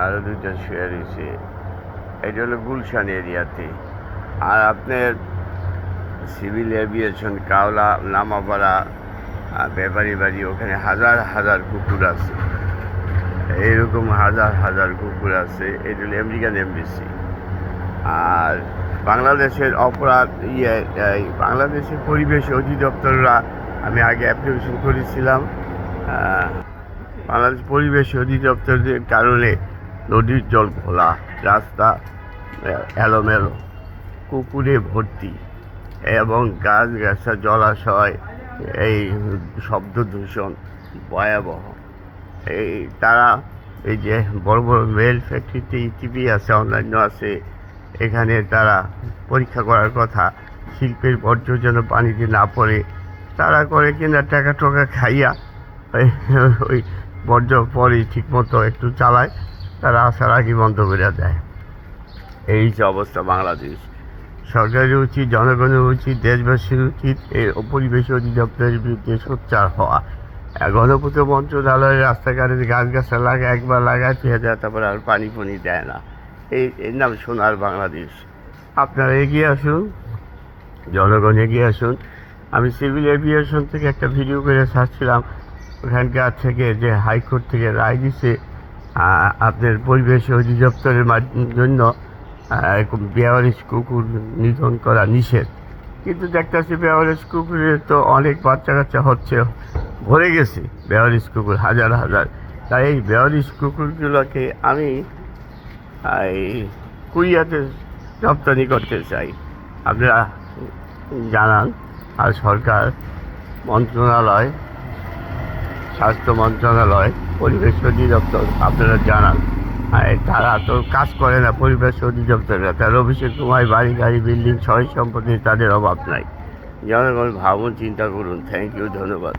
আরও দুইজন শুয়ে রয়েছে। এটা হলো গুলশান এরিয়াতে। আর আপনার সিভিল এভিয়েশন, কাওলা, নামাপাড়া, ব্যাপারী বাড়ি, ওখানে হাজার হাজার কুকুর আছে। এইরকম হাজার হাজার কুকুর আছে। এটা হলো আমেরিকান এমবেসি। আর বাংলাদেশের অপরাধ বাংলাদেশের পরিবেশ অধিদপ্তররা, আমি আগে অ্যাপ্লিকেশন করেছিলাম, বাংলাদেশ পরিবেশ অধিদপ্তরের কারণে নদীর জল খোলা, রাস্তা এলোমেলো, কুকুরে ভর্তি, এবং গাছগাছা, জলাশয়, এই শব্দ দূষণ ভয়াবহ। তারা এই যে বড় বড় মেল ফ্যাক্টরিতে ইটিভি আছে, অন্যান্য আছে, এখানে তারা পরীক্ষা করার কথা শিল্পের বর্জ্য যেন পানিতে না পড়ে। তারা করে কিনা টাকা খাইয়া ওই বর্জ্য পরে ঠিকমতো একটু চালায়, তারা আসার আগে বন্ধ করে দেয়। এই যে অবস্থা বাংলাদেশ। সরকারের উচিত, জনগণের উচিত, দেশবাসীর উচিত এই পরিবেশ অধিদপ্তরের বিরুদ্ধে সোচ্চার হওয়া। গণপূর্ত মন্ত্রণালয়ের রাস্তাঘাটে গাছগাছা লাগায়, একবার লাগায় পেয়ে যায়, তারপরে আর পানি দেয় না। এর নাম সোনার বাংলাদেশ। আপনারা এগিয়ে আসুন, জনগণ এগিয়ে আসুন। আমি সিভিল এভিয়েশন থেকে একটা ভিডিও করে ছাড়ছিলাম, ওখানকার থেকে যে হাইকোর্ট থেকে রায় দিছে আপনার পরিবেশ অধিদপ্তরের জন্য বেওয়ারিশ কুকুর নিধন করা নিষেধ। কিন্তু দেখতেছি বেওয়ারিশ কুকুরের তো অনেক বাচ্চা কাচ্চা হচ্ছে, ভরে গেছে বেওয়ারিশ কুকুর হাজার হাজার। তাই এই বেওয়ারিশ কুকুরগুলোকে আমি কুরিয়াতে রপ্তানি করতে চাই। আপনারা জানান। আর সরকার মন্ত্রণালয়, স্বাস্থ্য মন্ত্রণালয়, পরিবেশ অধিদপ্তর, আপনারা জানান। তারা তো কাজ করে না পরিবেশ অধিদপ্তরে। তার অভিষেক কুমার বাড়ি, গাড়ি, বিল্ডিং, সয় সম্পত্তি, তাদের অভাব নাই। জনগণ ভাবুন, চিন্তা করুন। থ্যাংক ইউ, ধন্যবাদ।